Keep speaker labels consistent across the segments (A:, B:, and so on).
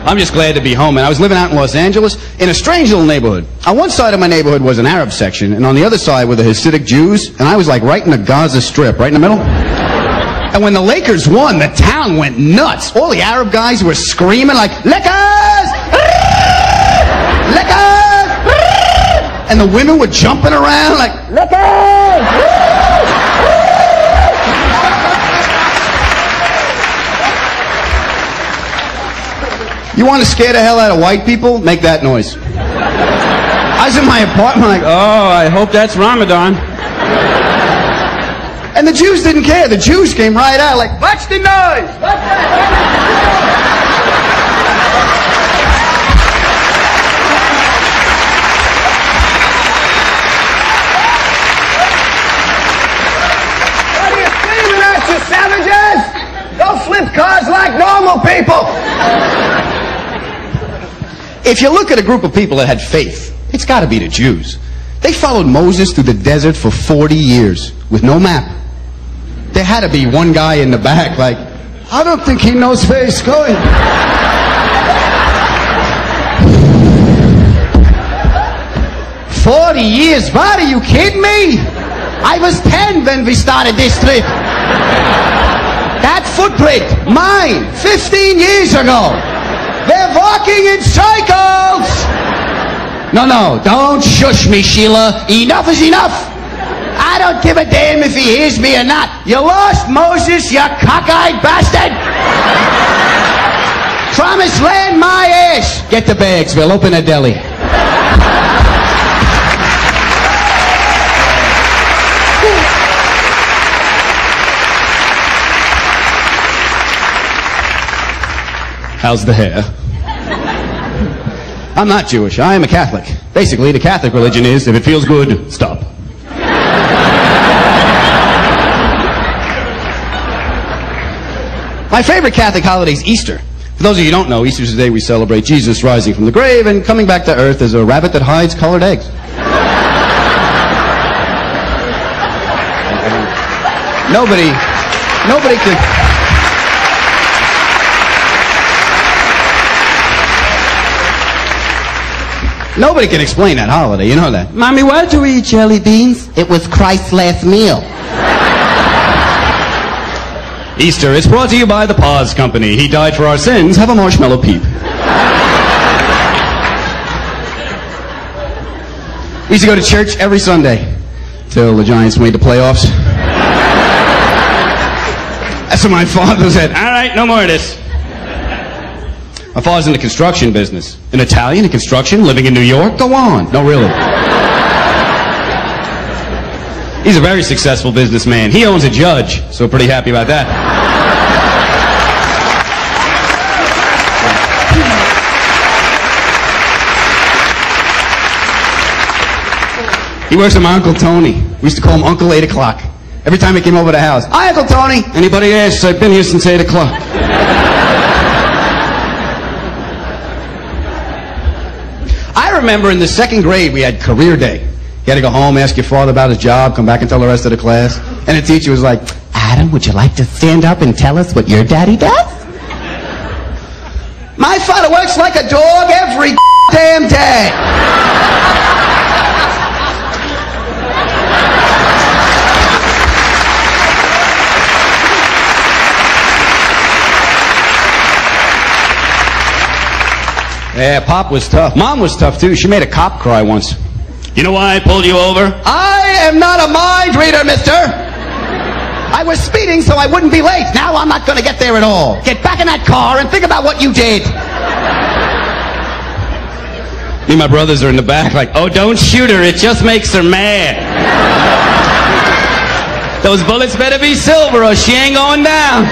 A: I'm just glad to be home. And I was living out in Los Angeles in a strange little neighborhood. On one side of my neighborhood was an Arab section, and on the other side were the Hasidic Jews, and I was like right in the Gaza Strip, right in the middle. And when the Lakers won, the town went nuts. All the Arab guys were screaming like, Lakers! Lakers! And the women were jumping around like, Lakers! You want to scare the hell out of white people? Make that noise. I was in my apartment like, oh, I hope that's Ramadan. And the Jews didn't care. The Jews came right out like, watch the noise! Watch that! What are you screaming at, you savages? Go flip cars like normal people! If you look at a group of people that had faith, it's got to be the Jews. They followed Moses through the desert for 40 years with no map. There had to be one guy in the back like, I don't think he knows where he's going. $40 What, are you kidding me? I was 10 when we started this trip. That footprint, mine, 15 years ago. They're walking in circles! No, don't shush me, Sheila. Enough is enough. I don't give a damn if he hears me or not. You lost Moses, you cockeyed bastard! Promised land, my ass! Get the bags, we'll open a deli. How's the hair? I'm not Jewish. I am a Catholic. Basically, the Catholic religion is, if it feels good, stop. My favorite Catholic holiday is Easter. For those of you who don't know, Easter is the day we celebrate Jesus rising from the grave and coming back to earth as a rabbit that hides colored eggs. Nobody could... Nobody can explain that holiday, you know that. Mommy, why do we eat jelly beans? It was Christ's last meal. Easter is brought to you by the Pause Company. He died for our sins. Have a marshmallow peep. We used to go to church every Sunday till the Giants made the playoffs. That's when my father said, all right, no more of this. My father's in the construction business. An Italian in construction, living in New York? Go on. No, really. He's a very successful businessman. He owns a Judge, so pretty happy about that. He works with my Uncle Tony. We used to call him Uncle 8 o'clock. Every time he came over the house, hi, Uncle Tony. Anybody asks, I've been here since 8 o'clock. I remember in the 2nd grade we had career day. You had to go home, ask your father about his job, come back and tell the rest of the class. And the teacher was like, Adam, would you like to stand up and tell us what your daddy does? My father works like a dog every damn day. Yeah, Pop was tough. Mom was tough, too. She made a cop cry once. You know why I pulled you over? I am not a mind reader, mister. I was speeding so I wouldn't be late. Now I'm not going to get there at all. Get back in that car and think about what you did. Me and my brothers are in the back like, oh, don't shoot her. It just makes her mad. Those bullets better be silver or she ain't going down.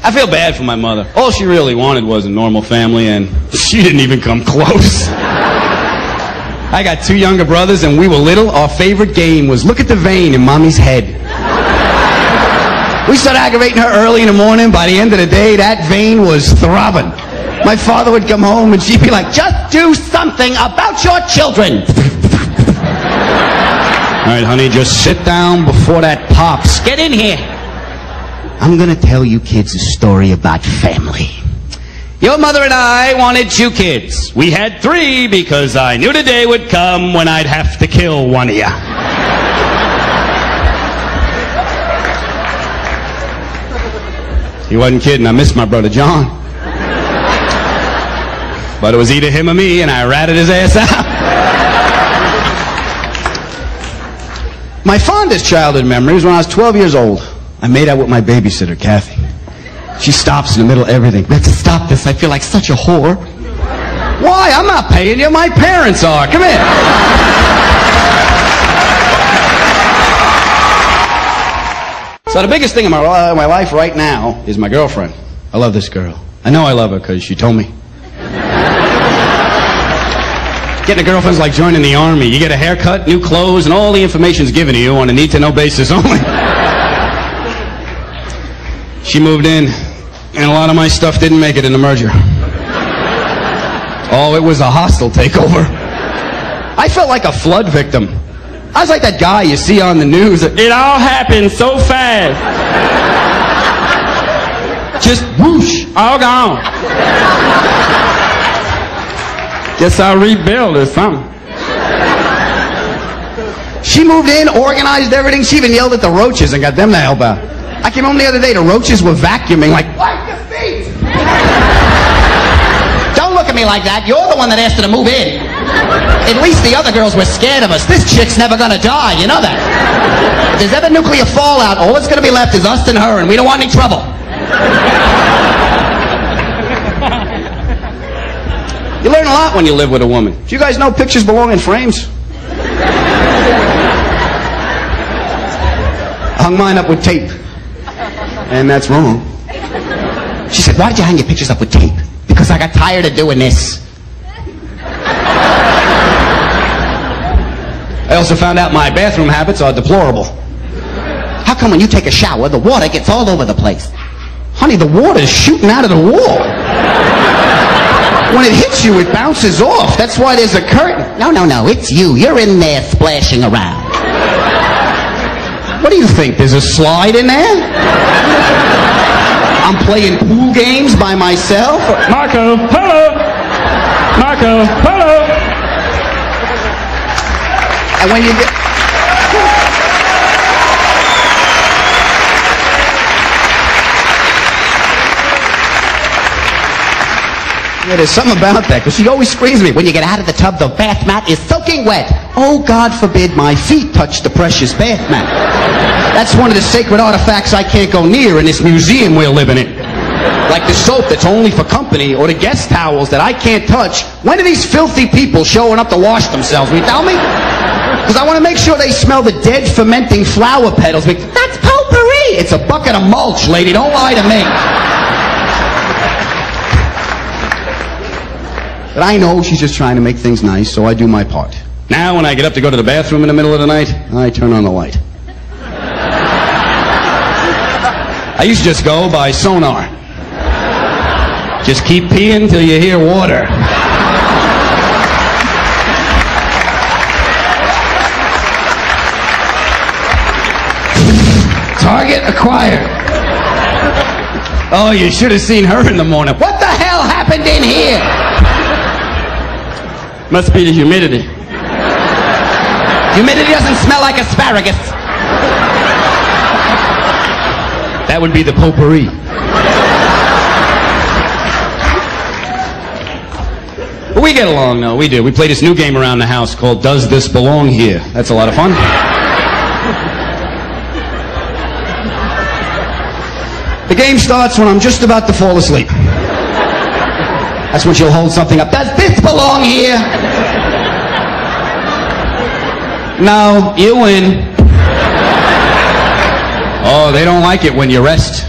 A: I feel bad for my mother. All she really wanted was a normal family, and she didn't even come close. I got 2 younger brothers, and we were little. Our favorite game was look at the vein in Mommy's head. We started aggravating her early in the morning. By the end of the day, that vein was throbbing. My father would come home, and she'd be like, just do something about your children. All right, honey, just sit down before that pops. Get in here. I'm gonna tell you kids a story about family. Your mother and I wanted 2 kids. We had 3 because I knew the day would come when I'd have to kill one of you. He wasn't kidding. I missed my brother John. But it was either him or me, and I ratted his ass out. My fondest childhood memory was when I was 12 years old. I made out with my babysitter, Kathy. She stops in the middle of everything. We have to stop this. I feel like such a whore. Why? I'm not paying you. My parents are. Come here. So the biggest thing in my life right now is my girlfriend. I love this girl. I know I love her because she told me. Getting a girlfriend's like joining the army. You get a haircut, new clothes, and all the information's given to you on a need-to-know basis only. She moved in, and a lot of my stuff didn't make it in the merger. Oh, it was a hostile takeover. I felt like a flood victim. I was like that guy you see on the news. It all happened so fast. Just whoosh, all gone. Guess I'll rebuild or something. She moved in, organized everything. She even yelled at the roaches and got them to help out. I came home the other day, the roaches were vacuuming like, wipe your feet! Don't look at me like that. You're the one that asked her to move in. At least the other girls were scared of us. This chick's never gonna die, you know that. If there's ever nuclear fallout, all that's gonna be left is us and her, and we don't want any trouble. You learn a lot when you live with a woman. Do you guys know pictures belong in frames? I hung mine up with tape. And that's wrong. She said, why did you hang your pictures up with tape? Because I got tired of doing this. I also found out my bathroom habits are deplorable. How come when you take a shower, the water gets all over the place? Honey, the water's shooting out of the wall. When it hits you, it bounces off. That's why there's a curtain. No, it's you. You're in there splashing around. What do you think? There's a slide in there? I'm playing pool games by myself? Marco, hello! Marco, hello! And when you get... Yeah, there's something about that, because she always screams at me. When you get out of the tub, the bath mat is soaking wet. Oh, God forbid my feet touch the precious bath mat. That's one of the sacred artifacts I can't go near in this museum we're living in. Like the soap that's only for company, or the guest towels that I can't touch. When are these filthy people showing up to wash themselves? Will you tell me? Because I want to make sure they smell the dead, fermenting flower petals. That's potpourri! It's a bucket of mulch, lady. Don't lie to me. But I know she's just trying to make things nice, so I do my part. Now, when I get up to go to the bathroom in the middle of the night, I turn on the light. I used to just go by sonar. Just keep peeing till you hear water. Target acquired. Oh, you should have seen her in the morning. What the hell happened in here? Must be the humidity. Humidity doesn't smell like asparagus. That would be the potpourri. But we get along, though. We do. We play this new game around the house called Does This Belong Here? That's a lot of fun. The game starts when I'm just about to fall asleep. That's when she'll hold something up. Does this belong here? No, you win. Oh, they don't like it when you rest.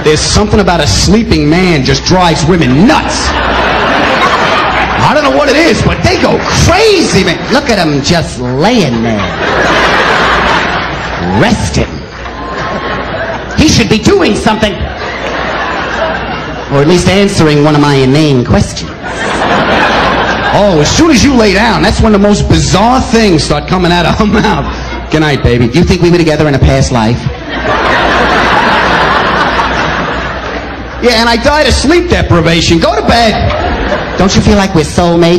A: There's something about a sleeping man just drives women nuts. I don't know what it is, but they go crazy, man. Look at him just laying there. Resting. He should be doing something. Or at least answering one of my inane questions. Oh, as soon as you lay down, that's when the most bizarre things start coming out of her mouth. Good night, baby. Do you think we were together in a past life? Yeah, and I died of sleep deprivation. Go to bed. Don't you feel like we're soulmates?